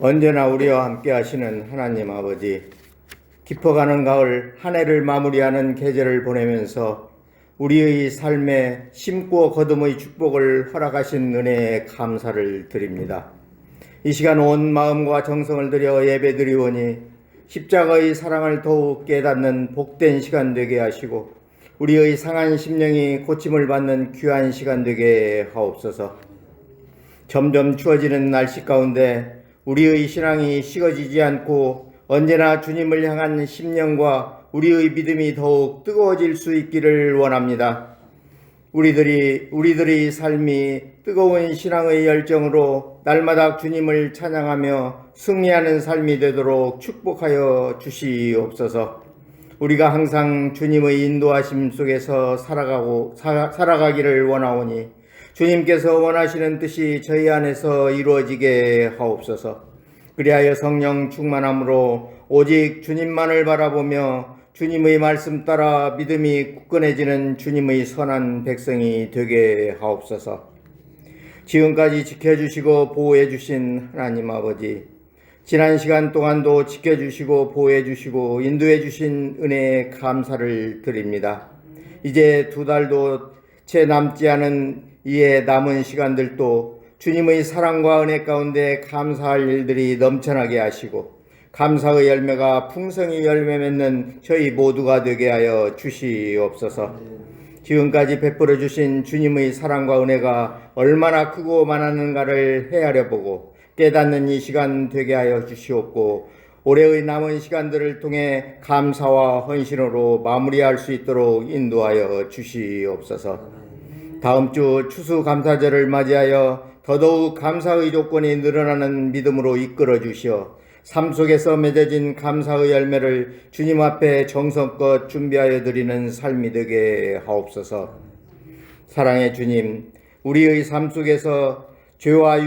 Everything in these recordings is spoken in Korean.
언제나 우리와 함께 하시는 하나님 아버지, 깊어가는 가을 한 해를 마무리하는 계절을 보내면서 우리의 삶에 심고 거둠의 축복을 허락하신 은혜에 감사를 드립니다. 이 시간 온 마음과 정성을 들여 예배드리오니 십자가의 사랑을 더욱 깨닫는 복된 시간 되게 하시고 우리의 상한 심령이 고침을 받는 귀한 시간 되게 하옵소서. 점점 추워지는 날씨 가운데 우리의 신앙이 식어지지 않고 언제나 주님을 향한 심령과 우리의 믿음이 더욱 뜨거워질 수 있기를 원합니다. 우리들의 삶이 뜨거운 신앙의 열정으로 날마다 주님을 찬양하며 승리하는 삶이 되도록 축복하여 주시옵소서. 우리가 항상 주님의 인도하심 속에서 살아가기를 원하오니 주님께서 원하시는 뜻이 저희 안에서 이루어지게 하옵소서. 그리하여 성령 충만함으로 오직 주님만을 바라보며 주님의 말씀 따라 믿음이 굳건해지는 주님의 선한 백성이 되게 하옵소서. 지금까지 지켜주시고 보호해주신 하나님 아버지, 지난 시간 동안도 지켜주시고 보호해주시고 인도해주신 은혜에 감사를 드립니다. 이제 2달도 채 남지 않은 이에 남은 시간들도 주님의 사랑과 은혜 가운데 감사할 일들이 넘쳐나게 하시고 감사의 열매가 풍성히 열매 맺는 저희 모두가 되게 하여 주시옵소서. 지금까지 베풀어 주신 주님의 사랑과 은혜가 얼마나 크고 많았는가를 헤아려 보고 깨닫는 이 시간 되게 하여 주시옵고 올해의 남은 시간들을 통해 감사와 헌신으로 마무리할 수 있도록 인도하여 주시옵소서. 다음 주 추수감사절을 맞이하여 더더욱 감사의 조건이 늘어나는 믿음으로 이끌어 주시어 삶 속에서 맺어진 감사의 열매를 주님 앞에 정성껏 준비하여 드리는 삶이 되게 하옵소서. 사랑의 주님, 우리의 삶 속에서 죄와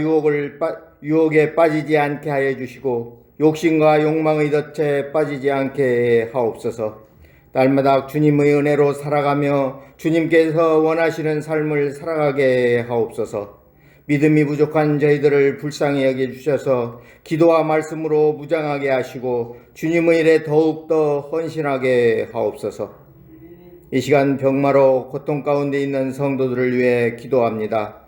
유혹에 빠지지 않게 하여 주시고 욕심과 욕망의 덫에 빠지지 않게 하옵소서. 날마다 주님의 은혜로 살아가며 주님께서 원하시는 삶을 살아가게 하옵소서. 믿음이 부족한 저희들을 불쌍히 여겨주셔서 기도와 말씀으로 무장하게 하시고 주님의 일에 더욱더 헌신하게 하옵소서. 이 시간 병마로 고통 가운데 있는 성도들을 위해 기도합니다.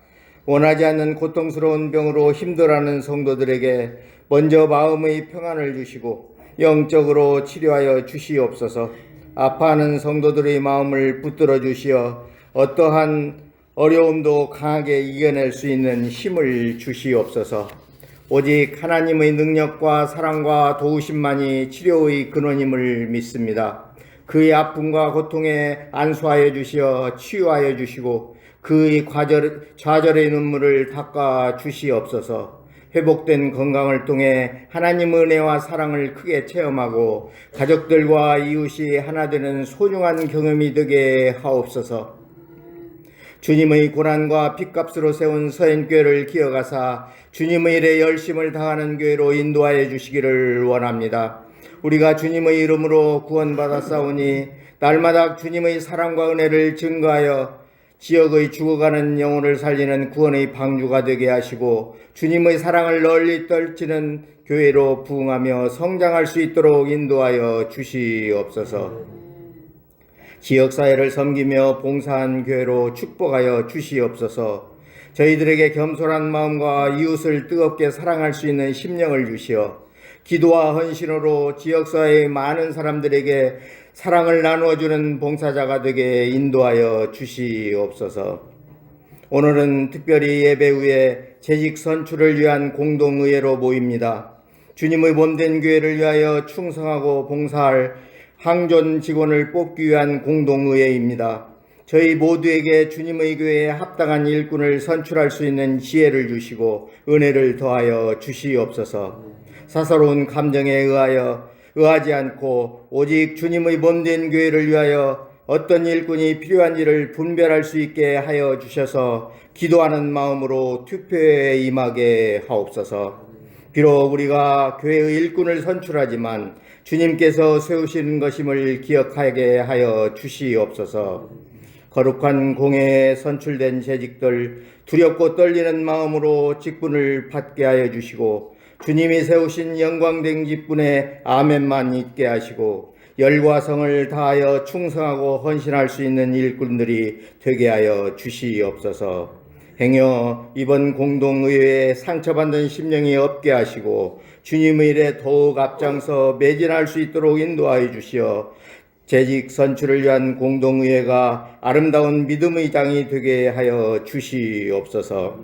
원하지 않는 고통스러운 병으로 힘들어하는 성도들에게 먼저 마음의 평안을 주시고 영적으로 치료하여 주시옵소서. 아파하는 성도들의 마음을 붙들어 주시어 어떠한 어려움도 강하게 이겨낼 수 있는 힘을 주시옵소서. 오직 하나님의 능력과 사랑과 도우심만이 치료의 근원임을 믿습니다. 그의 아픔과 고통에 안수하여 주시어 치유하여 주시고 그의 좌절의 눈물을 닦아 주시옵소서. 회복된 건강을 통해 하나님의 은혜와 사랑을 크게 체험하고 가족들과 이웃이 하나 되는 소중한 경험이 되게 하옵소서. 주님의 고난과 핏값으로 세운 서엔교회를 기억하사 주님의 일에 열심을 다하는 교회로 인도하여 주시기를 원합니다. 우리가 주님의 이름으로 구원받았사오니 날마다 주님의 사랑과 은혜를 증거하여 지역의 죽어가는 영혼을 살리는 구원의 방주가 되게 하시고 주님의 사랑을 널리 떨치는 교회로 부흥하며 성장할 수 있도록 인도하여 주시옵소서. 지역사회를 섬기며 봉사한 교회로 축복하여 주시옵소서. 저희들에게 겸손한 마음과 이웃을 뜨겁게 사랑할 수 있는 심령을 주시어 기도와 헌신으로 지역사회의 많은 사람들에게 사랑을 나누어주는 봉사자가 되게 인도하여 주시옵소서. 오늘은 특별히 예배 후에 재직 선출을 위한 공동의회로 모입니다. 주님의 몸된 교회를 위하여 충성하고 봉사할 항존 직원을 뽑기 위한 공동의회입니다. 저희 모두에게 주님의 교회에 합당한 일꾼을 선출할 수 있는 지혜를 주시고 은혜를 더하여 주시옵소서. 사사로운 감정에 의하지 않고 오직 주님의 몸된 교회를 위하여 어떤 일꾼이 필요한지를 분별할 수 있게 하여 주셔서 기도하는 마음으로 투표에 임하게 하옵소서. 비록 우리가 교회의 일꾼을 선출하지만 주님께서 세우시는 것임을 기억하게 하여 주시옵소서. 거룩한 공회에 선출된 재직들 두렵고 떨리는 마음으로 직분을 받게 하여 주시고 주님이 세우신 영광된 기쁨에 아멘만 있게 하시고 열과 성을 다하여 충성하고 헌신할 수 있는 일꾼들이 되게 하여 주시옵소서. 행여 이번 공동의회에 상처받는 심령이 없게 하시고 주님의 일에 더욱 앞장서 매진할 수 있도록 인도하여 주시어 재직 선출을 위한 공동의회가 아름다운 믿음의 장이 되게 하여 주시옵소서.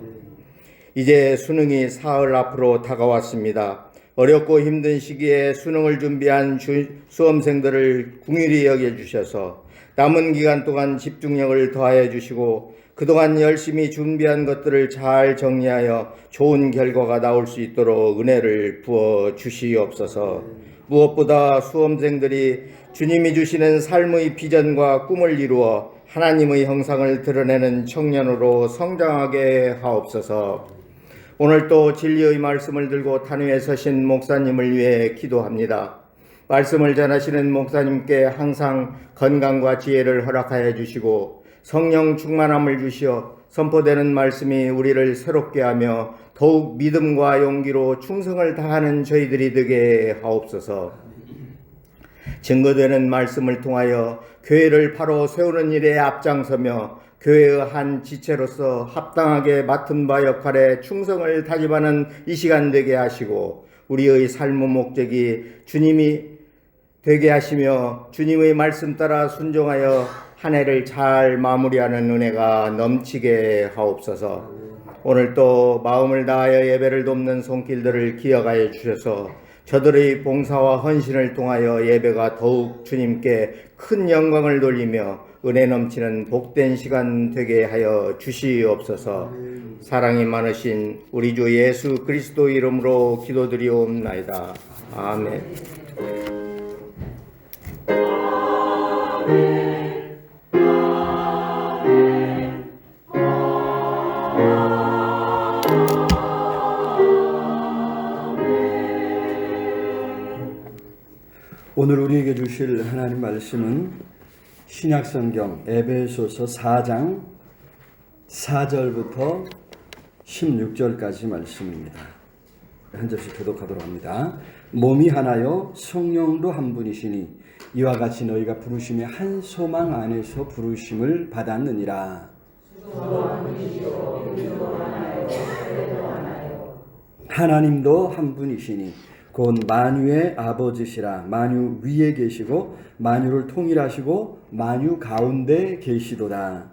이제 수능이 사흘 앞으로 다가왔습니다. 어렵고 힘든 시기에 수능을 준비한 수험생들을 긍휼히 여겨주셔서 남은 기간 동안 집중력을 더하여 주시고 그동안 열심히 준비한 것들을 잘 정리하여 좋은 결과가 나올 수 있도록 은혜를 부어 주시옵소서. 무엇보다 수험생들이 주님이 주시는 삶의 비전과 꿈을 이루어 하나님의 형상을 드러내는 청년으로 성장하게 하옵소서. 오늘 또 진리의 말씀을 들고 단위에 서신 목사님을 위해 기도합니다. 말씀을 전하시는 목사님께 항상 건강과 지혜를 허락하여 주시고 성령 충만함을 주시어 선포되는 말씀이 우리를 새롭게 하며 더욱 믿음과 용기로 충성을 다하는 저희들이 되게 하옵소서. 증거되는 말씀을 통하여 교회를 바로 세우는 일에 앞장서며 교회의 한 지체로서 합당하게 맡은 바 역할에 충성을 다짐하는 이 시간 되게 하시고 우리의 삶의 목적이 주님이 되게 하시며 주님의 말씀 따라 순종하여 한 해를 잘 마무리하는 은혜가 넘치게 하옵소서. 오늘 또 마음을 다하여 예배를 돕는 손길들을 기억하여 주셔서 저들의 봉사와 헌신을 통하여 예배가 더욱 주님께 큰 영광을 돌리며 은혜 넘치는 복된 시간 되게 하여 주시옵소서. 사랑이 많으신 우리 주 예수 그리스도 이름으로 기도드리옵나이다. 아멘. 오늘 우리에게 주실 하나님 말씀은 신약성경 에베소서 4장 4절부터 16절까지 말씀입니다. 한 절씩 교독하도록 합니다. 몸이 하나요 성령도 한 분이시니 이와 같이 너희가 부르심의 한 소망 안에서 부르심을 받았느니라. 하나님도 한 분이시니 곧 만유의 아버지시라. 만유 위에 계시고 만유를 통일하시고 만유 가운데 계시도다.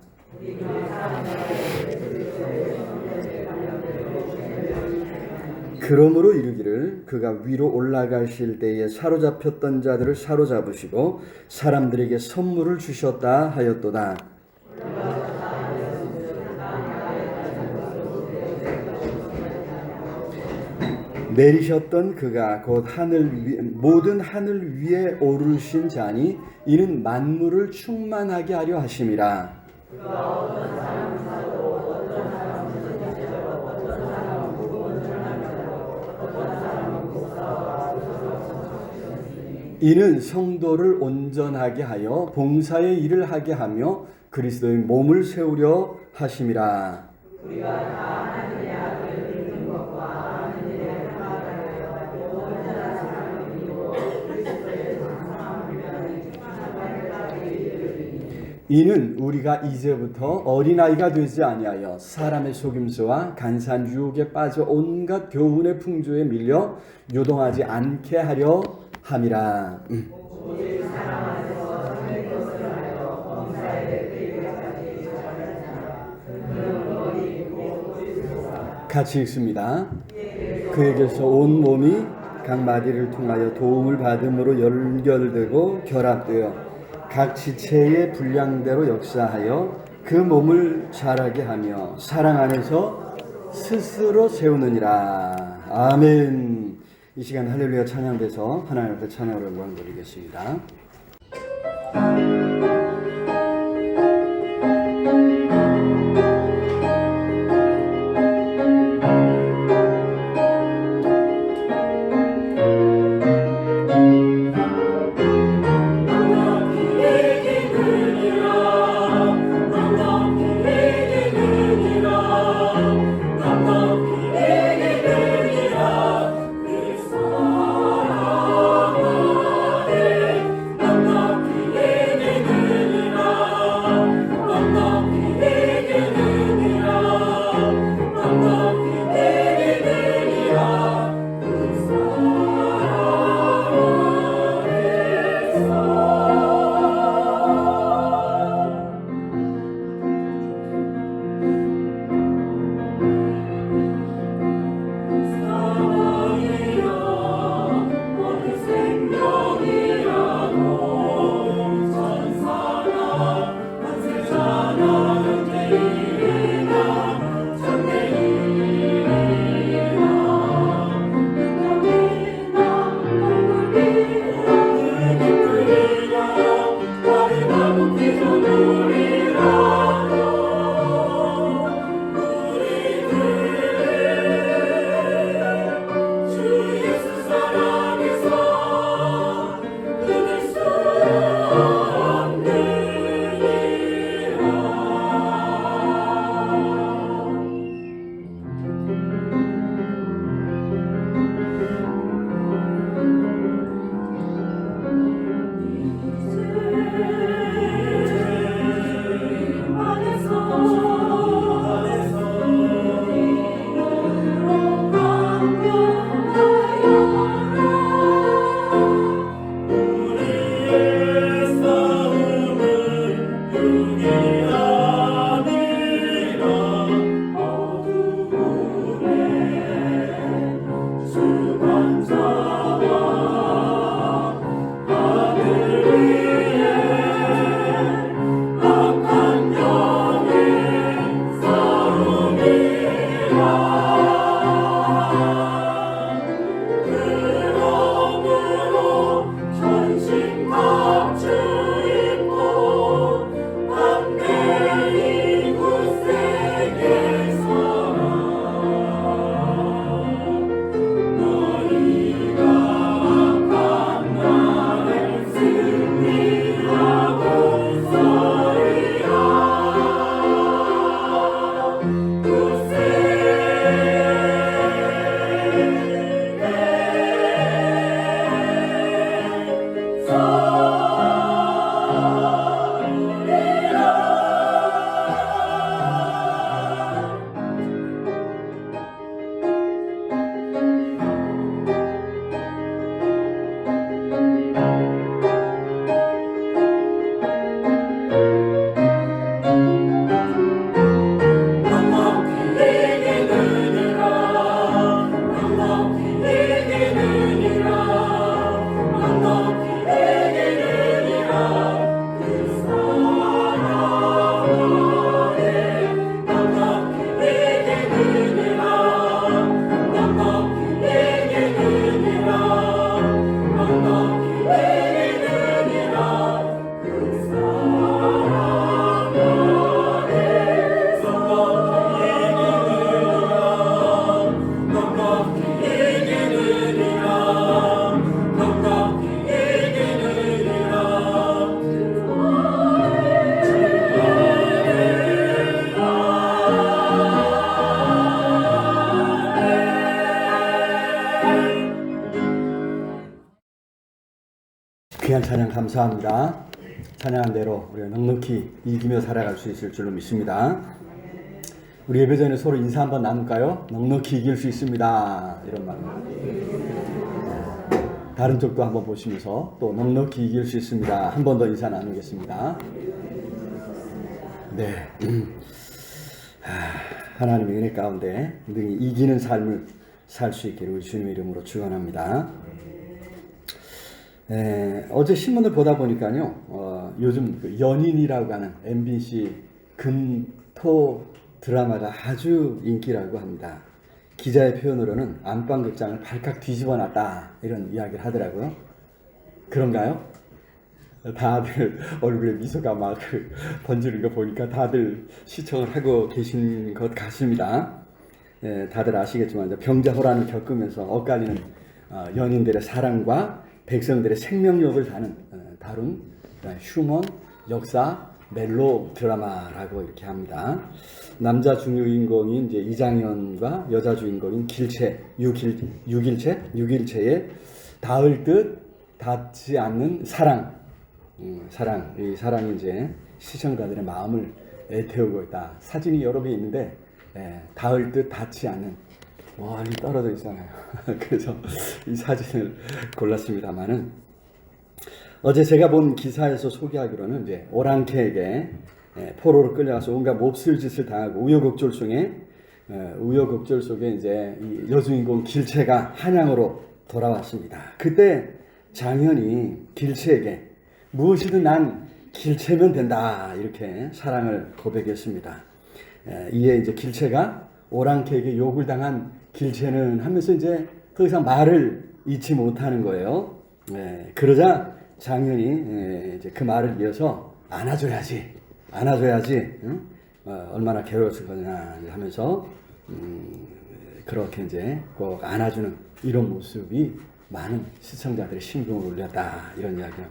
그러므로 이르기를 그가 위로 올라가실 때에 사로잡혔던 자들을 사로잡으시고 사람들에게 선물을 주셨다 하였도다. 내리셨던 그가 곧 모든 하늘 위에 오르신 자니 이는 만물을 충만하게 하려 하심이라. 이는 성도를 온전하게 하여 봉사의 일을 하게 하며 그리스도의 몸을 세우려 하심이라. 이는 우리가 이제부터 어린아이가 되지 아니하여 사람의 속임수와 간사한 유혹에 빠져 온갖 교훈의 풍조에 밀려 요동하지 않게 하려 함이라. 같이 읽습니다. 그에게서 온 몸이 각 마디를 통하여 도움을 받음으로 연결되고 결합되어 각 지체의 분량대로 역사하여 그 몸을 자라게 하며 사랑 안에서 스스로 세우느니라. 아멘. 이 시간 할렐루야 찬양돼서 하나님 앞에 찬양으로 영광 드리겠습니다. 감사합니다. 찬양한 대로 우리가 넉넉히 이기며 살아갈 수 있을 줄로 믿습니다. 우리 예배 전에 서로 인사 한번 나눌까요? 넉넉히 이길 수 있습니다. 이런 말. 다른 쪽도 한번 보시면서 또 넉넉히 이길 수 있습니다. 한 번 더 인사 나누겠습니다. 네. 하나님의 은혜 가운데 능히 이기는 삶을 살 수 있기를 우리 주님의 이름으로 축원합니다. 어제 신문을 보다 보니까요, 요즘 그 연인이라고 하는 MBC 금토 드라마가 아주 인기라고 합니다. 기자의 표현으로는 안방극장을 발칵 뒤집어 놨다 이런 이야기를 하더라고요. 그런가요? 다들 얼굴에 미소가 막 번지는 거 보니까 다들 시청을 하고 계신 것 같습니다. 다들 아시겠지만 병자호란을 겪으면서 엇갈리는 연인들의 사랑과 백성들의 생명력을 다룬 휴먼, 역사, 멜로 드라마라고 이렇게 합니다. 남자 주인공인 이제 이장현과 여자 주인공인 육일체의 닿을 듯 닿지 않는 사랑. 이 사랑이 이제 시청자들의 마음을 애태우고 있다. 사진이 여러 개 있는데 닿을 듯 닿지 않는 멀리 떨어져 있잖아요. 그래서 이 사진을 골랐습니다만은 어제 제가 본 기사에서 소개하기로는 이제 오랑캐에게 포로로 끌려가서 온갖 몹쓸 짓을 당하고 우여곡절 속에 이제 이 여주인공 길채가 한양으로 돌아왔습니다. 그때 장현이 길채에게 무엇이든 난 길채면 된다 이렇게 사랑을 고백했습니다. 이에 이제 길채가 오랑캐에게 욕을 당한 길채는 하면서 이제 더 이상 말을 잊지 못하는 거예요. 그러자 장현이 이제 그 말을 이어서 안아줘야지, 응? 얼마나 괴로웠을 거냐 하면서 그렇게 이제 꼭 안아주는 이런 모습이 많은 시청자들의 심금을 울렸다 이런 이야기예요.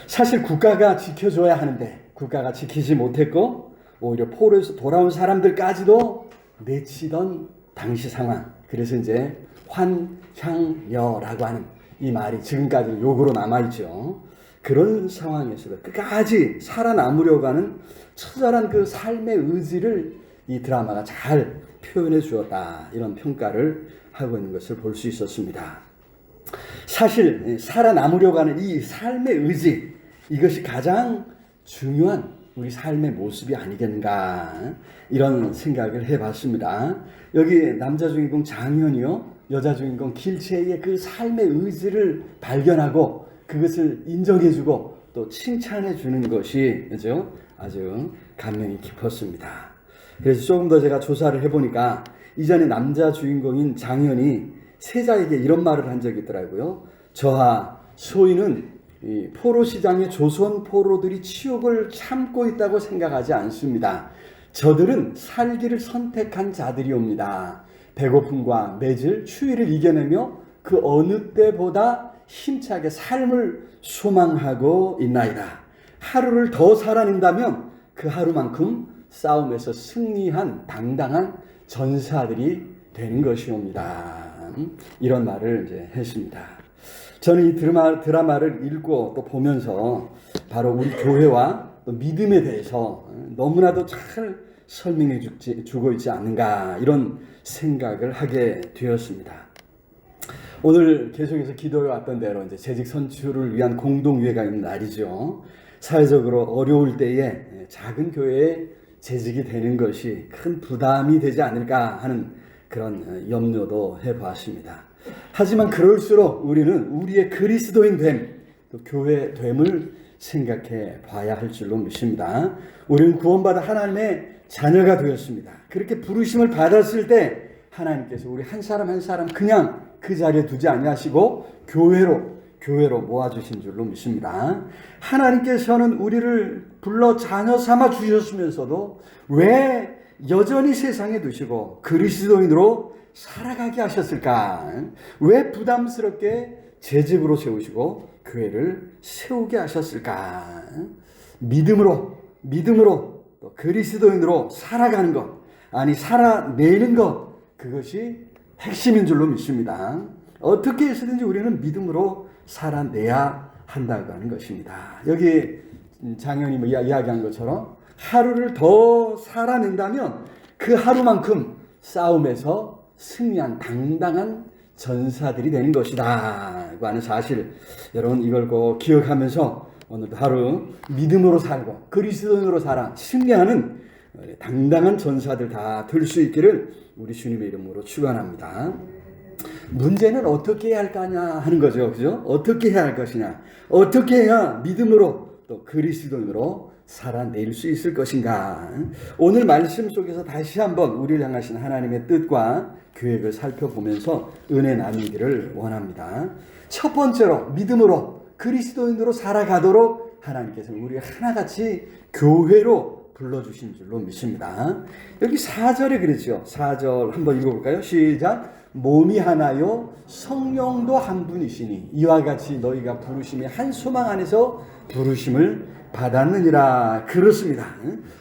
사실 국가가 지켜줘야 하는데 국가가 지키지 못했고 오히려 포로에서 돌아온 사람들까지도 내치던 당시 상황. 그래서 이제 환향여라고 하는 이 말이 지금까지 욕으로 남아있죠. 그런 상황에서도 끝까지 살아남으려고 하는 처절한 그 삶의 의지를 이 드라마가 잘 표현해 주었다. 이런 평가를 하고 있는 것을 볼 수 있었습니다. 사실 살아남으려고 하는 이 삶의 의지, 이것이 가장 중요한 우리 삶의 모습이 아니겠는가 이런 생각을 해봤습니다. 여기 남자 주인공 장현이요, 여자 주인공 길채의 그 삶의 의지를 발견하고 그것을 인정해주고 또 칭찬해주는 것이 그죠? 아주 감명이 깊었습니다. 그래서 조금 더 제가 조사를 해보니까 이전에 남자 주인공인 장현이 세자에게 이런 말을 한 적이 있더라고요. 저하 소인은 이 포로 시장의 조선 포로들이 치욕을 참고 있다고 생각하지 않습니다. 저들은 살기를 선택한 자들이옵니다. 배고픔과 매질, 추위를 이겨내며 그 어느 때보다 힘차게 삶을 소망하고 있나이다. 하루를 더 살아낸다면 그 하루만큼 싸움에서 승리한 당당한 전사들이 되는 것이옵니다. 이런 말을 이제 했습니다. 저는 이 드라마를 읽고 또 보면서 바로 우리 교회와 또 믿음에 대해서 너무나도 잘 설명해 주고 있지 않는가 이런 생각을 하게 되었습니다. 오늘 계속해서 기도해 왔던 대로 이제 재직 선출을 위한 공동회의가 있는 날이죠. 사회적으로 어려울 때에 작은 교회에 재직이 되는 것이 큰 부담이 되지 않을까 하는 그런 염려도 해보았습니다. 하지만 그럴수록 우리는 우리의 그리스도인 됨, 또 교회 됨을 생각해 봐야 할 줄로 믿습니다. 우리는 구원받아 하나님의 자녀가 되었습니다. 그렇게 부르심을 받았을 때 하나님께서 우리 한 사람 한 사람 그냥 그 자리에 두지 아니하시고 교회로 모아주신 줄로 믿습니다. 하나님께서는 우리를 불러 자녀 삼아 주셨으면서도 왜 여전히 세상에 두시고 그리스도인으로 살아가게 하셨을까? 왜 부담스럽게 재직으로 세우시고 교회를 세우게 하셨을까? 믿음으로 또 그리스도인으로 살아가는 것, 아니 살아내는 것, 그것이 핵심인 줄로 믿습니다. 어떻게 해서든지 우리는 믿음으로 살아내야 한다고 하는 것입니다. 여기 장현이 이야기한 것처럼 하루를 더 살아낸다면 그 하루만큼 싸움에서 승리한 당당한 전사들이 되는 것이다 고 하는 사실, 여러분 이걸 꼭 기억하면서 오늘도 하루 믿음으로 살고 그리스도인으로 살아 승리하는 당당한 전사들 다 될 수 있기를 우리 주님의 이름으로 축원합니다. 문제는 어떻게 해야 할 거냐 하는 거죠. 그죠? 어떻게 해야 할 것이냐, 어떻게 해야 믿음으로 또 그리스도인으로 살아낼 수 있을 것인가. 오늘 말씀 속에서 다시 한번 우리를 향하신 하나님의 뜻과 계획을 살펴보면서 은혜 나누기를 원합니다. 첫 번째로 믿음으로 그리스도인으로 살아가도록 하나님께서 우리를 하나같이 교회로 불러주신 줄로 믿습니다. 여기 4절에 그랬죠. 4절 한번 읽어볼까요? 시작. 몸이 하나요 성령도 한 분이시니 이와 같이 너희가 부르심의 한 소망 안에서 부르심을 받았느니라. 그렇습니다.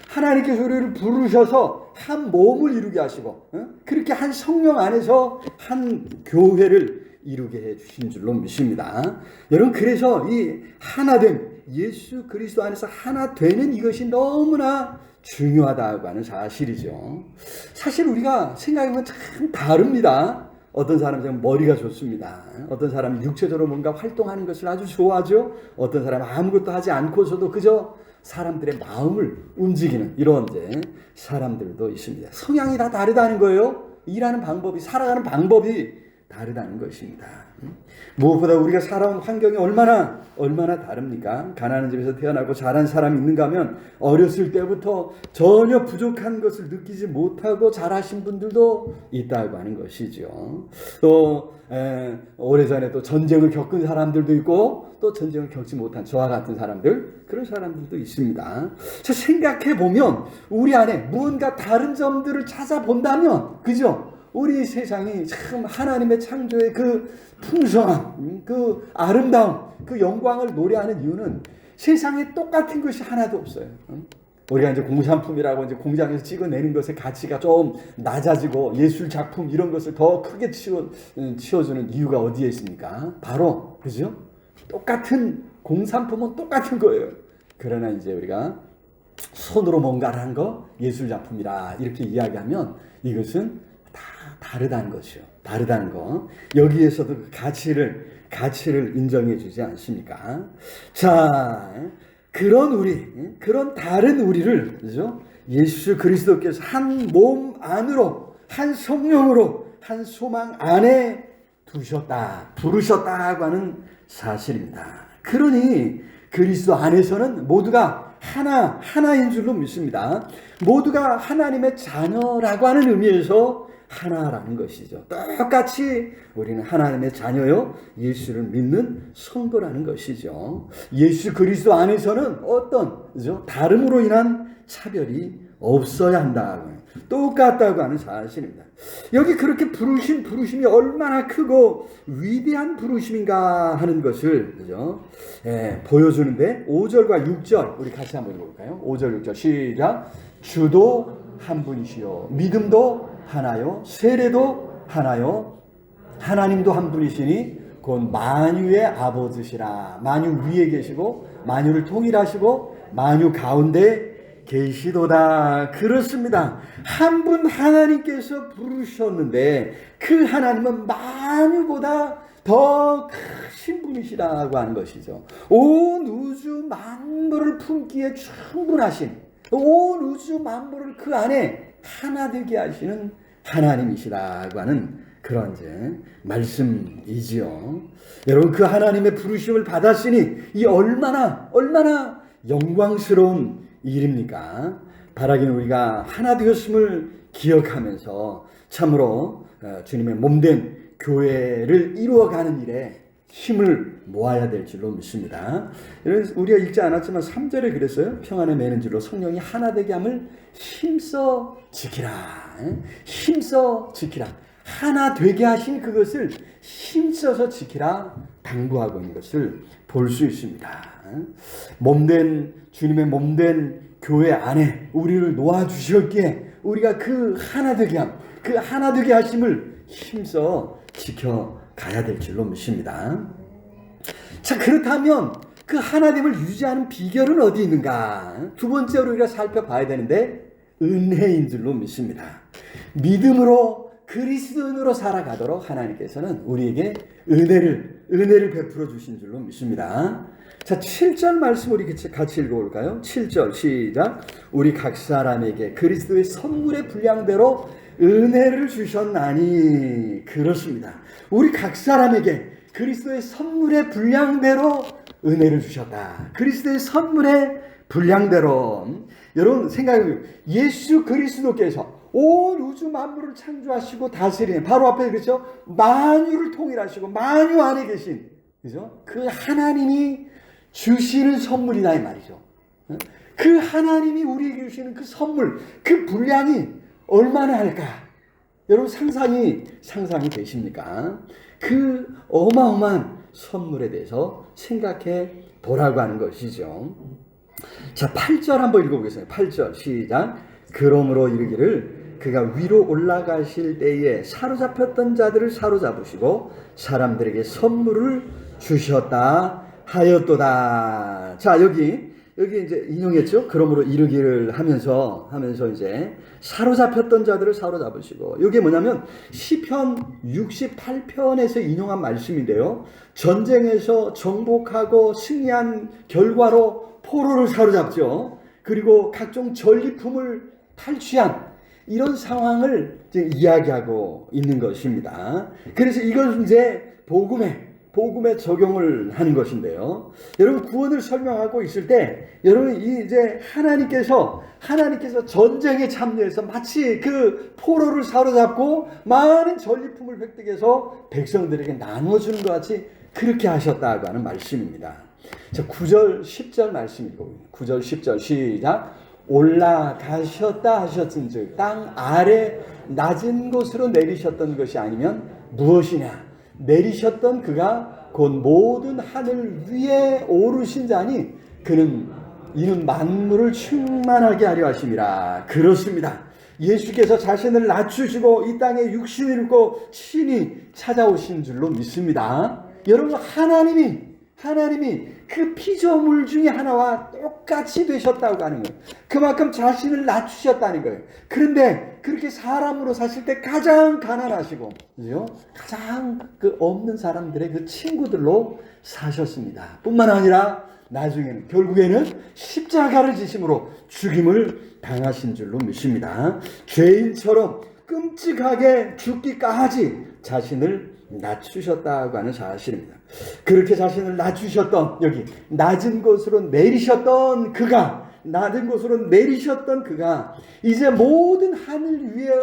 하나님께서 우리를 부르셔서 한 몸을 이루게 하시고 그렇게 한 성령 안에서 한 교회를 이루게 해주신 줄로 믿습니다. 여러분, 그래서 이 하나됨, 예수 그리스도 안에서 하나 되는 이것이 너무나 중요하다고 하는 사실이죠. 사실 우리가 생각해보면 참 다릅니다. 어떤 사람은 머리가 좋습니다. 어떤 사람은 육체적으로 뭔가 활동하는 것을 아주 좋아하죠. 어떤 사람은 아무것도 하지 않고서도 그저 사람들의 마음을 움직이는 이런 사람들도 있습니다. 성향이 다 다르다는 거예요. 일하는 방법이, 살아가는 방법이 다르다는 것입니다. 무엇보다 우리가 살아온 환경이 얼마나 다릅니까? 가난한 집에서 태어나고 자란 사람이 있는가 하면 어렸을 때부터 전혀 부족한 것을 느끼지 못하고 자라신 분들도 있다고 하는 것이죠. 또 오래전에 또 전쟁을 겪은 사람들도 있고 또 전쟁을 겪지 못한 저와 같은 사람들, 그런 사람들도 있습니다. 자, 생각해 보면 우리 안에 무언가 다른 점들을 찾아본다면, 그죠? 우리 세상이 참 하나님의 창조의 그 풍성함, 그 아름다움, 그 영광을 노래하는 이유는 세상에 똑같은 것이 하나도 없어요. 우리가 이제 공산품이라고 이제 공장에서 찍어내는 것의 가치가 좀 낮아지고 예술 작품 이런 것을 더 크게 치워주는 이유가 어디에 있습니까? 바로, 그죠? 똑같은 공산품은 똑같은 거예요. 그러나 이제 우리가 손으로 뭔가를 한 거 예술 작품이라 이렇게 이야기하면 이것은 다 다르다는 것이요. 다르다는 거. 여기에서도 그 가치를 인정해 주지 않습니까? 자, 그런 다른 우리를, 그죠? 예수 그리스도께서 한 몸 안으로, 한 성령으로, 한 소망 안에 부르셨다고 하는 사실입니다. 그러니 그리스도 안에서는 모두가 하나인 줄로 믿습니다. 모두가 하나님의 자녀라고 하는 의미에서 하나라는 것이죠. 똑같이 우리는 하나님의 자녀요, 예수를 믿는 성도라는 것이죠. 예수 그리스도 안에서는 그죠? 다름으로 인한 차별이 없어야 한다. 똑같다고 하는 사실입니다. 여기 그렇게 부르심이 얼마나 크고 위대한 부르심인가 하는 것을, 그죠? 보여주는데 5절과 6절 우리 같이 한번 읽어볼까요? 5절 6절 시작. 주도 한 분이시요 믿음도 하나요 세례도 하나요 하나님도 한 분이시니 곧 만유의 아버지시라. 만유 위에 계시고 만유를 통일하시고 만유 가운데 계시도다. 그렇습니다. 한 분 하나님께서 부르셨는데 그 하나님은 만유보다 더 크신 분이시라고 하는 것이죠. 온 우주 만물을 품기에 충분하신, 온 우주 만물을 그 안에 하나 되게 하시는 하나님이시라고 하는 그런 말씀이지요. 여러분, 그 하나님의 부르심을 받았으니 이 얼마나 영광스러운 일입니까? 바라기는 우리가 하나 되었음을 기억하면서 참으로 주님의 몸된 교회를 이루어가는 일에 힘을 모아야 될 줄로 믿습니다. 우리가 읽지 않았지만 3절에 그랬어요. 평안에 매는 줄로 성령이 하나 되게 함을 힘써 지키라. 힘써 지키라. 하나 되게 하신 그것을 힘써서 지키라 당부하고 있는 것을 볼 수 있습니다. 주님의 몸된 교회 안에 우리를 놓아주셨기에 우리가 그 하나 되게 하심을 힘써 지켜가야 될 줄로 믿습니다. 자, 그렇다면 그 하나님을 유지하는 비결은 어디 있는가? 두 번째로 우리가 살펴봐야 되는데 은혜인 줄로 믿습니다. 믿음으로 그리스도인으로 살아가도록 하나님께서는 우리에게 은혜를 베풀어 주신 줄로 믿습니다. 자, 7절 말씀 우리 같이 읽어볼까요? 7절 시작. 우리 각 사람에게 그리스도의 선물의 분량대로 은혜를 주셨나니. 그렇습니다. 우리 각 사람에게 그리스도의 선물의 분량대로 은혜를 주셨다. 그리스도의 선물의 분량대로. 여러분 생각해보세요. 예수 그리스도께서 온 우주 만물을 창조하시고 다스리는, 바로 앞에 그렇죠? 만유를 통일하시고 만유 안에 계신, 그죠? 그 하나님이 주시는 선물이다 이 말이죠. 그 하나님이 우리에게 주시는 그 선물, 그 분량이 얼마나 할까? 여러분 상상이 되십니까? 그 어마어마한 선물에 대해서 생각해 보라고 하는 것이죠. 자, 8절 한번 읽어보겠습니다. 8절 시작. 그러므로 이르기를 그가 위로 올라가실 때에 사로잡혔던 자들을 사로잡으시고 사람들에게 선물을 주셨다 하였도다. 자, 여기 이제 인용했죠. 그러므로 이르기를 하면서 이제 사로잡혔던 자들을 사로잡으시고, 이게 뭐냐면 시편 68편에서 인용한 말씀인데요. 전쟁에서 정복하고 승리한 결과로 포로를 사로잡죠. 그리고 각종 전리품을 탈취한 이런 상황을 이제 이야기하고 있는 것입니다. 그래서 이걸 이제 복음에 적용을 하는 것인데요. 여러분 구원을 설명하고 있을 때 여러분 이제 하나님께서 전쟁에 참여해서 마치 그 포로를 사로잡고 많은 전리품을 획득해서 백성들에게 나눠주는 것 같이 그렇게 하셨다고 하는 말씀입니다. 자, 9절 10절 말씀 읽어봅니다. 9절 10절 시작. 올라가셨다 하셨은즉 땅 아래 낮은 곳으로 내리셨던 것이 아니면 무엇이냐? 내리셨던 그가 곧 모든 하늘 위에 오르신 자니 이는 만물을 충만하게 하려 하심이라. 그렇습니다. 예수께서 자신을 낮추시고 이 땅에 육신을 입고 친히 찾아오신 줄로 믿습니다. 여러분 하나님이 그 피조물 중에 하나와 똑같이 되셨다고 하는 거예요. 그만큼 자신을 낮추셨다는 거예요. 그런데 그렇게 사람으로 사실 때 가장 가난하시고, 그죠? 가장 그 없는 사람들의 그 친구들로 사셨습니다. 뿐만 아니라 결국에는 십자가를 지심으로 죽임을 당하신 줄로 믿습니다. 죄인처럼 끔찍하게 죽기까지 자신을 낮추셨다고 하는 사실입니다. 그렇게 자신을 낮추셨던, 여기 낮은 곳으로 내리셨던 그가 이제 모든 하늘 위에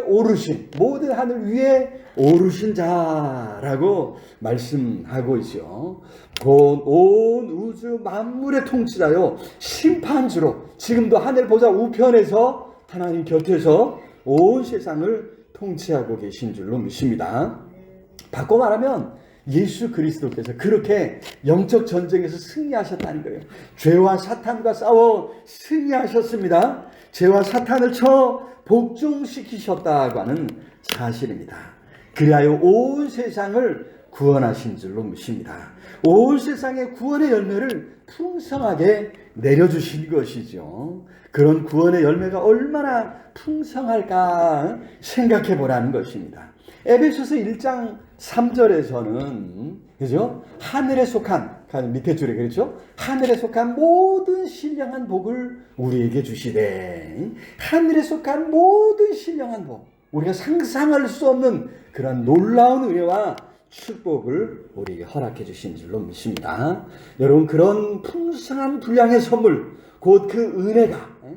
오르신 자라고 말씀하고 있죠. 곧 온 우주 만물의 통치자요 심판주로 지금도 하늘 보좌 우편에서 하나님 곁에서 온 세상을 통치하고 계신 줄로 믿습니다. 바꿔 말하면 예수 그리스도께서 그렇게 영적 전쟁에서 승리하셨다는 거예요. 죄와 사탄과 싸워 승리하셨습니다. 죄와 사탄을 쳐 복종시키셨다고 하는 사실입니다. 그리하여 온 세상을 구원하신 줄로 믿습니다. 온 세상의 구원의 열매를 풍성하게 내려주신 것이죠. 그런 구원의 열매가 얼마나 풍성할까 생각해 보라는 것입니다. 에베소서 1장 3절에서는 그죠? 하늘에 속한, 밑에 줄에 그렇죠? 하늘에 속한 모든 신령한 복을 우리에게 주시되, 하늘에 속한 모든 신령한 복, 우리가 상상할 수 없는 그런 놀라운 은혜와 축복을 우리에게 허락해 주신 줄로 믿습니다. 여러분 그런 풍성한 분량의 선물, 곧 그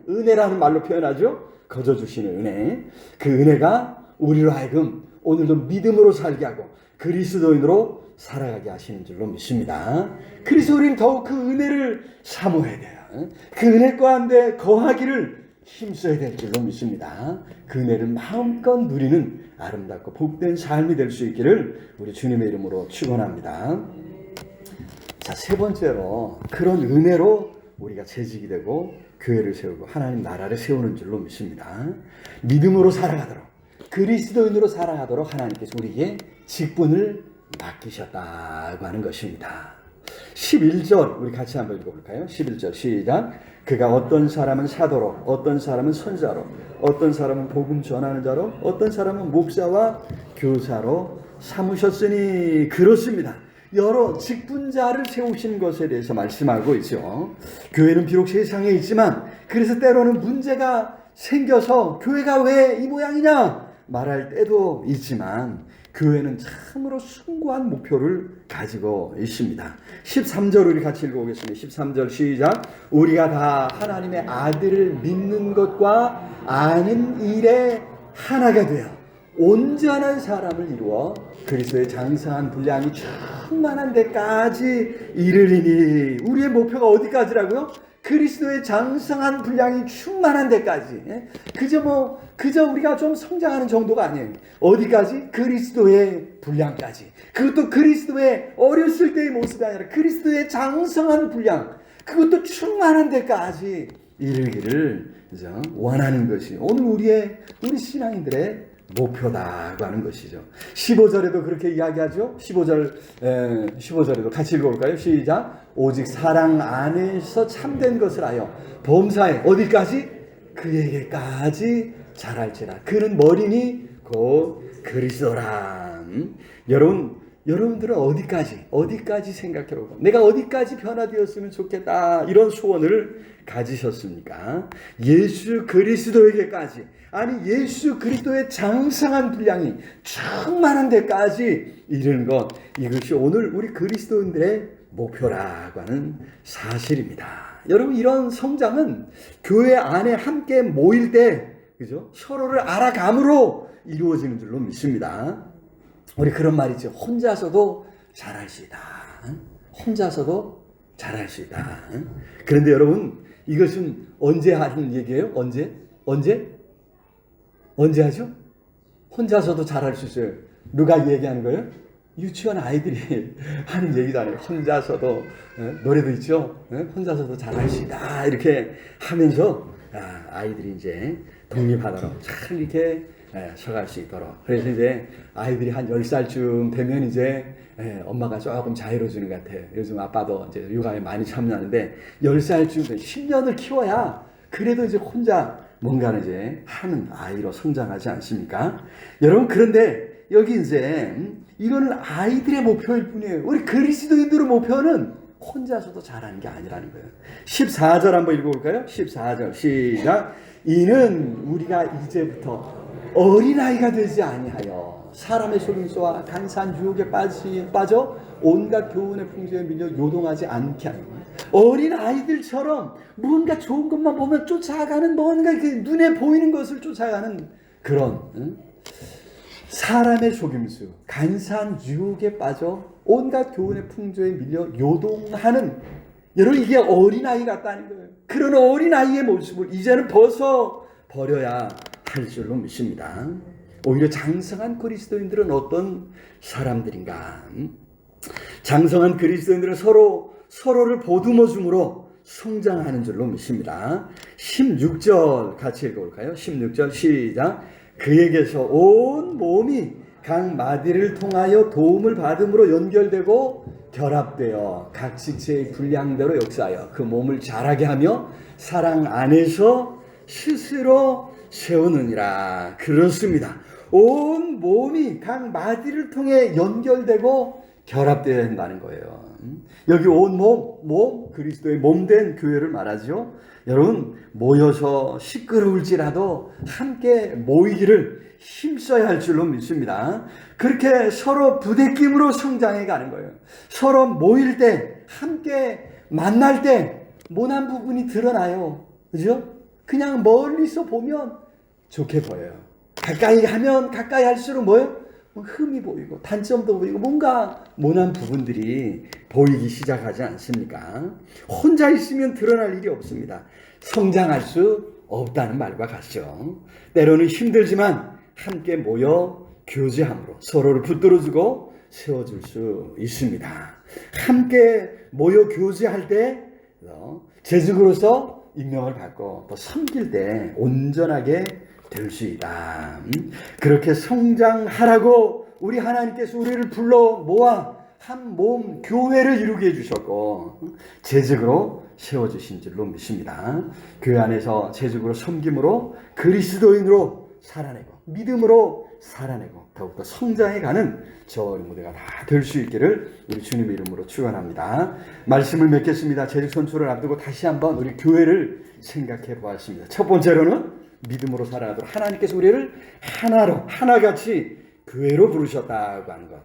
은혜라는 말로 표현하죠. 거저 주시는 은혜, 그 은혜가 우리로 하여금 오늘도 믿음으로 살게 하고 그리스도인으로 살아가게 하시는 줄로 믿습니다. 그래서 우리는 더욱 그 은혜를 사모해야 돼요. 그 은혜 가운데 거하기를 힘써야 될 줄로 믿습니다. 그 은혜를 마음껏 누리는 아름답고 복된 삶이 될 수 있기를 우리 주님의 이름으로 축원합니다. 자, 세 번째로 그런 은혜로 우리가 재직이 되고 교회를 세우고 하나님 나라를 세우는 줄로 믿습니다. 믿음으로 살아가도록, 그리스도인으로 살아가도록 하나님께서 우리에게 직분을 맡기셨다고 하는 것입니다. 11절 우리 같이 한번 읽어볼까요? 11절 시작. 그가 어떤 사람은 사도로, 어떤 사람은 선자로, 어떤 사람은 복음 전하는 자로, 어떤 사람은 목사와 교사로 삼으셨으니 그렇습니다. 여러 직분자를 세우신 것에 대해서 말씀하고 있죠. 교회는 비록 세상에 있지만 그래서 때로는 문제가 생겨서 교회가 왜 이 모양이냐 말할 때도 있지만 교회는 참으로 숭고한 목표를 가지고 있습니다. 13절 우리 같이 읽어보겠습니다. 13절 시작. 우리가 다 하나님의 아들을 믿는 것과 아는 일에 하나가 되어 온전한 사람을 이루어 그리스도의 장성한 분량이 충만한 데까지 이르리니. 우리의 목표가 어디까지라고요? 그리스도의 장성한 분량이 충만한 데까지. 그저 우리가 좀 성장하는 정도가 아니에요. 어디까지? 그리스도의 분량까지. 그것도 그리스도의 어렸을 때의 모습이 아니라 그리스도의 장성한 분량, 그것도 충만한 데까지 이르기를 원하는 것이 오늘 우리 신앙인들의 목표다고 하는 것이죠. 15절에도 그렇게 이야기하죠. 15절에도 같이 읽어볼까요? 시작. 오직 사랑 안에서 참된 것을 하여 범사에 어디까지? 그에게까지 자랄지라. 그는 머리니 곧 그리스도라. 여러분들은 어디까지 생각해보고 내가 어디까지 변화되었으면 좋겠다 이런 소원을 가지셨습니까? 예수 그리스도에게까지, 아니 예수 그리스도의 장성한 분량이 충만한 데까지 이르는 것, 이것이 오늘 우리 그리스도인들의 목표라고 하는 사실입니다. 여러분, 이런 성장은 교회 안에 함께 모일 때 그죠? 서로를 알아감으로 이루어지는 줄로 믿습니다. 우리 그런 말 있죠. 혼자서도 잘할 수 있다. 혼자서도 잘할 수 있다. 그런데 여러분, 이것은 언제 하는 얘기예요? 언제 하죠? 혼자서도 잘할 수 있어요. 누가 얘기하는 거예요? 유치원 아이들이 하는 얘기잖아요. 혼자서도, 노래도 있죠. 혼자서도 잘할 수 있다. 이렇게 하면서 아이들이 이제 독립하도록 잘 이렇게 서갈 수 있도록. 그래서 이제 아이들이 한 10살쯤 되면 이제 엄마가 조금 자유로워지는 것 같아요. 요즘 아빠도 이제 육아에 많이 참여하는데 10살쯤 10년을 키워야 그래도 이제 혼자 뭔가를 이제 하는 아이로 성장하지 않습니까? 여러분, 그런데 여기 이제 이거는 아이들의 목표일 뿐이에요. 우리 그리스도인들의 목표는 혼자서도 잘하는 게 아니라는 거예요. 14절 한번 읽어볼까요? 14절 시작. 이는 우리가 이제부터 어린아이가 되지 아니하여 사람의 속임수와 간사한 유혹에 빠져 온갖 교훈의 풍조에 밀려 요동하지 않게 하는 거예요. 어린아이들처럼 뭔가 좋은 것만 보면 쫓아가는, 뭔가 눈에 보이는 것을 쫓아가는 그런 사람의 속임수, 간사한 유혹에 빠져 온갖 교훈의 풍조에 밀려 요동하는, 여러분, 이게 어린아이 같다는 거예요. 그런 어린아이의 모습을 이제는 벗어버려야 할 줄로 믿습니다. 오히려 장성한 그리스도인들은 어떤 사람들인가? 장성한 그리스도인들은 서로를 보듬어 줌으로 성장하는 줄로 믿습니다. 16절 같이 읽어볼까요? 16절 시작. 그에게서 온 몸이 각 마디를 통하여 도움을 받음으로 연결되고 결합되어 각 지체의 분량대로 역사하여 그 몸을 자라게 하며 사랑 안에서 스스로 세우느니라. 그렇습니다. 온 몸이 각 마디를 통해 연결되고 결합되어야 한다는 거예요. 여기 온 몸, 그리스도의 몸된 교회를 말하죠. 여러분, 모여서 시끄러울지라도 함께 모이기를 힘써야 할 줄로 믿습니다. 그렇게 서로 부대낌으로 성장해 가는 거예요. 서로 모일 때, 함께 만날 때 모난 부분이 드러나요. 그죠? 그냥 멀리서 보면 좋게 보여요. 가까이 하면 가까이 할수록 뭐예요? 흠이 보이고 단점도 보이고 뭔가 모난 부분들이 보이기 시작하지 않습니까? 혼자 있으면 드러날 일이 없습니다. 성장할 수 없다는 말과 같죠. 때로는 힘들지만 함께 모여 교제함으로 서로를 붙들어주고 세워줄 수 있습니다. 함께 모여 교제할 때 재직으로서 임명을 받고 또 섬길 때 온전하게 될 수 있다. 그렇게 성장하라고 우리 하나님께서 우리를 불러 모아 한 몸 교회를 이루게 해주셨고 재직으로 세워주신 줄로 믿습니다. 교회 안에서 재직으로 섬김으로 그리스도인으로 살아내고 믿음으로 살아내고 더욱더 성장해가는 저와 우리 모두가 다 될 수 있기를 우리 주님의 이름으로 축원합니다. 말씀을 맺겠습니다. 재직 선출을 앞두고 다시 한번 우리 교회를 생각해 보았습니다. 첫 번째로는 믿음으로 살아가도록 하나님께서 우리를 하나로 하나같이 교회로 부르셨다고 하는 것.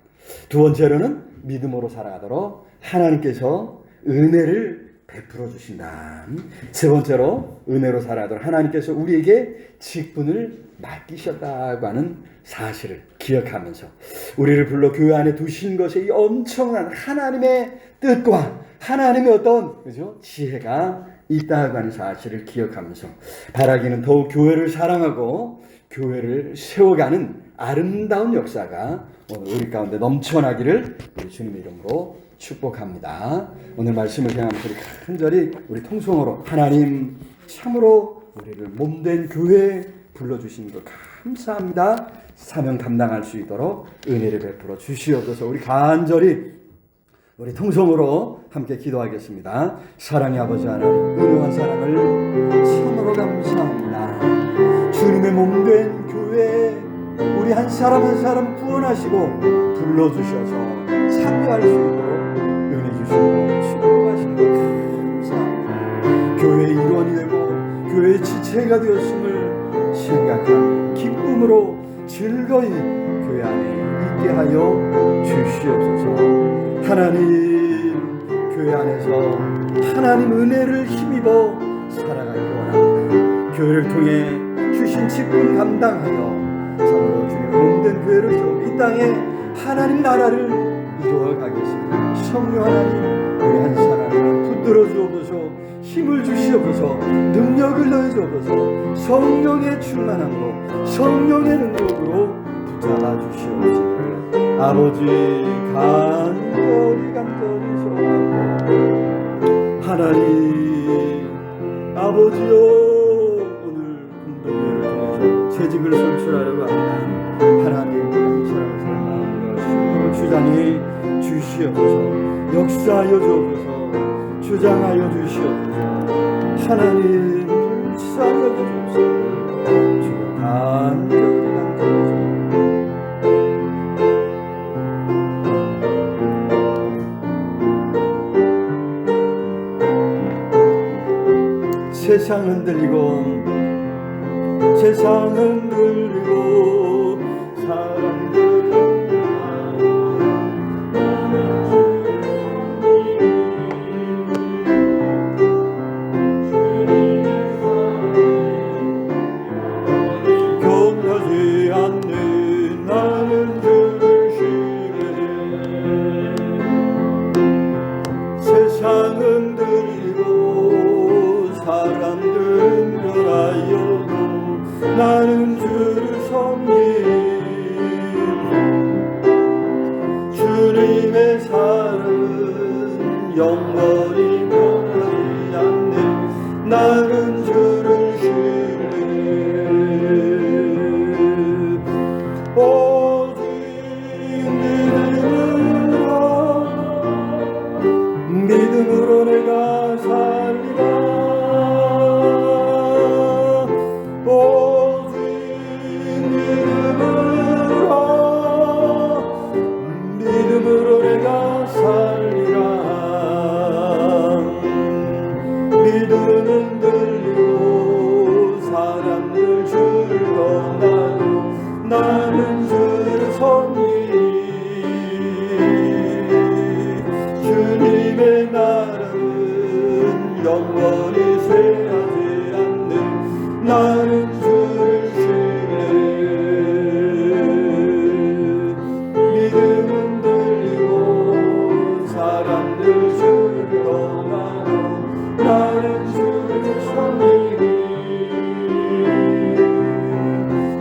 두 번째로는 믿음으로 살아가도록 하나님께서 은혜를 베풀어 주신다. 세 번째로 은혜로 살아가도록 하나님께서 우리에게 직분을 맡기셨다고 하는 사실을 기억하면서 우리를 불러 교회 안에 두신 것에 이 엄청난 하나님의 뜻과 하나님의 어떤 그죠? 지혜가 있다고 하는 사실을 기억하면서 바라기는 더욱 교회를 사랑하고 교회를 세워가는 아름다운 역사가 오늘 우리 가운데 넘쳐나기를 우리 주님의 이름으로 축복합니다. 오늘 말씀을 향하면서 우리 간절히 우리 통성으로 하나님 참으로 우리를 몸된 교회에 불러주신 것 감사합니다. 사명 감당할 수 있도록 은혜를 베풀어 주시옵소서. 우리 간절히 우리 통성으로 함께 기도하겠습니다. 사랑의 아버지 하나님, 은혜한 사랑을 참으로 감사합니다. 주님의 몸된 교회에 우리 한 사람 한 사람 구원하시고 불러주셔서 참여할 수 있도록 은혜 주시고 축복하시는 것 감사합니다. 교회의 일원이 되고 교회의 지체가 되었음을 생각하며 기쁨으로 즐거이 교회 안에 있게 하여 주시옵소서. 하나님 교회 안에서 하나님 은혜를 힘입어 살아가기 원합니다. 교회를 통해 주신 직분 감당하여 참으로 주님 몸된 교회를 세우고 이 땅에 하나님 나라를 이루어 가겠습니다. 성령 하나님 우리 한 사람을 붙들어 주옵소서. 힘을 주시옵소서. 능력을 넣어 주옵소서. 성령의 충만함으로 성령의 능력으로 붙잡아 주시옵소서. 아버지 간절히 소원하고 하나님 아버지여 오늘 공동회를 통해서 재직을 선출하려고 합니다. 하나님 사랑하는 마음과 주장해 주시옵소서. 역사하여 주옵소서. 주장하여 주시옵소서. 하나님 불쌍하게 주옵소서. 주여 간절히 세상 흔들리고 세상 흔들리고 사람들 변하지 않는 나는 주를 신뢰해. 세상 흔들리고 사람들 변하여도 나는 주를 섬긴 주님의 사랑은 영원히 변하지 않네. 나는 주를 신뢰해. 오직 믿음으로 내가 살리라. 믿음으로 내가 살리라. 믿음은 들리고 사람들 주를 떠나도 나는 주를 섬기니 주님의 나라는 영원히 쇠하지 않네. 나는 주를 신뢰해. 믿음은 들리고 사람들 주를 떠나도 나는 주를 섬기니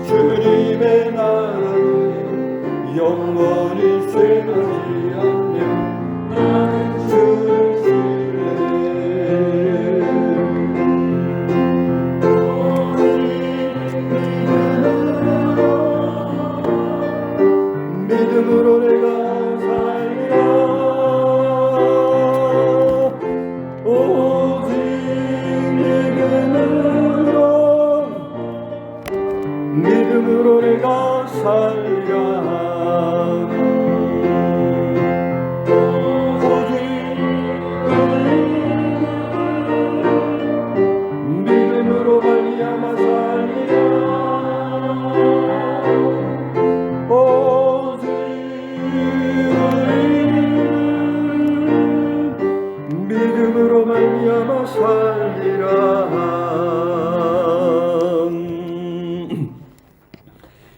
주님의 나라는 영원히 쇠하지 않네. 나는 주를 믿음으로 내가 살리라.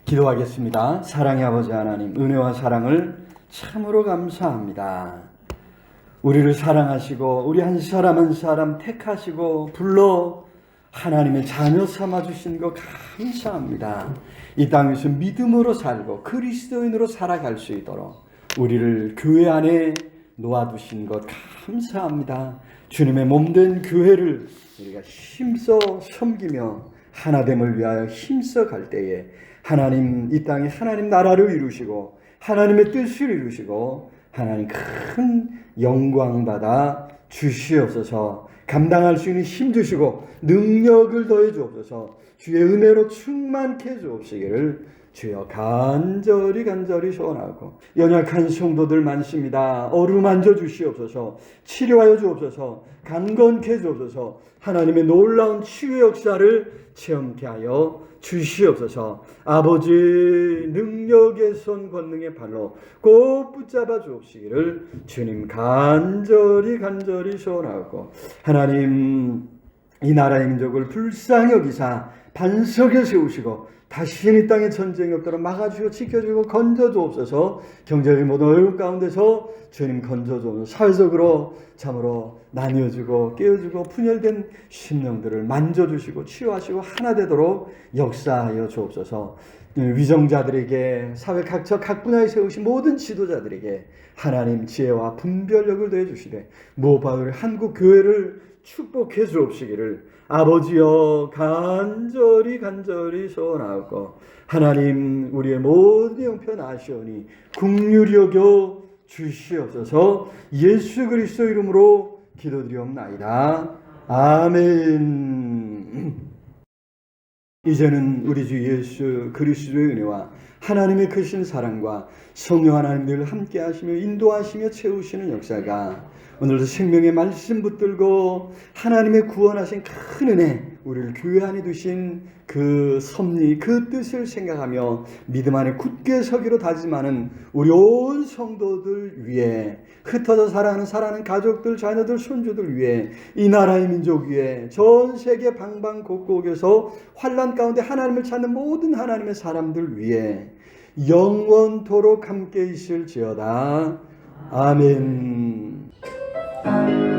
기도하겠습니다. 사랑의 아버지 하나님, 은혜와 사랑을 참으로 감사합니다. 우리를 사랑하시고 우리 한 사람 한 사람 택하시고 불러 하나님의 자녀 삼아주신 것 감사합니다. 이 땅에서 믿음으로 살고 그리스도인으로 살아갈 수 있도록 우리를 교회 안에 놓아두신 것 감사합니다. 주님의 몸된 교회를 우리가 힘써 섬기며 하나됨을 위하여 힘써 갈 때에 하나님 이 땅에 하나님 나라를 이루시고 하나님의 뜻을 이루시고 하나님 큰 영광 받아 주시옵소서. 감당할 수 있는 힘 주시고 능력을 더해 주옵소서. 주의 은혜로 충만케 해 주옵시기를 주여 간절히 소원하고, 연약한 성도들 많습니다. 어루만져 주시옵소서. 치료하여 주옵소서. 강건케 해 주옵소서. 하나님의 놀라운 치유 역사를 체험케 하여 주시옵소서. 아버지 능력의 손 권능의 발로 꼭 붙잡아 주옵시기를 주님 간절히 소원하고, 하나님 이 나라의 민족을 불쌍히 여기사 반석에 세우시고 다시는 이 땅에 전쟁이 없도록 막아주시고 지켜주고 건져주옵소서. 경제적인 모든 어려움 가운데서 주님 건져주옵소서. 사회적으로 참으로 나뉘어주고 깨어주고 분열된 심령들을 만져주시고 치유하시고 하나 되도록 역사하여 주옵소서. 위정자들에게 사회 각처 각 분야에 세우신 모든 지도자들에게 하나님 지혜와 분별력을 더해 주시되 무엇보다 한국 교회를 축복해 주옵시기를 아버지여 간절히 소원하고, 하나님 우리의 모든 형편 아시오니 긍휼히 여겨 주시옵소서. 예수 그리스도 이름으로 기도드리옵나이다. 아멘. 이제는 우리 주 예수 그리스도의 은혜와 하나님의 크신 사랑과 성령 하나님 늘 함께 하시며 인도하시며 채우시는 역사가 오늘도 생명의 말씀 붙들고 하나님의 구원하신 큰 은혜, 우리를 교회 안에 두신 그 섭리, 그 뜻을 생각하며 믿음 안에 굳게 서기로 다짐하는 우리 온 성도들 위해, 흩어져 살아가는 가족들, 자녀들, 손주들 위해, 이 나라의 민족 위해, 전 세계 방방곡곡에서 환난 가운데 하나님을 찾는 모든 하나님의 사람들 위해 영원토록 함께 있을지어다. 아멘. 하늘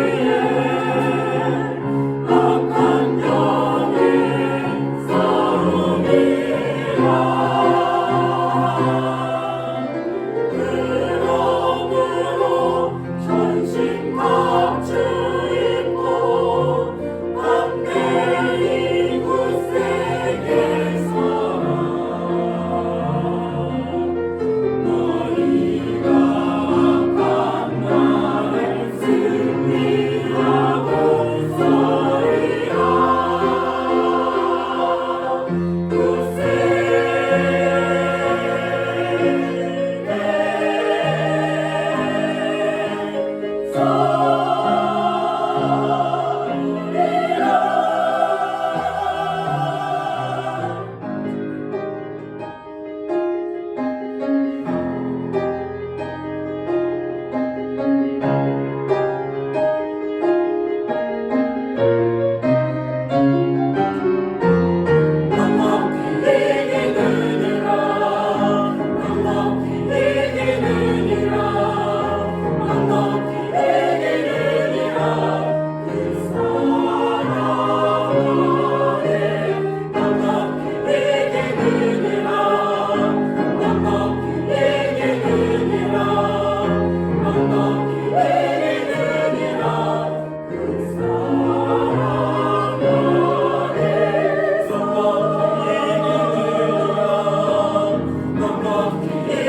위에 악한 주의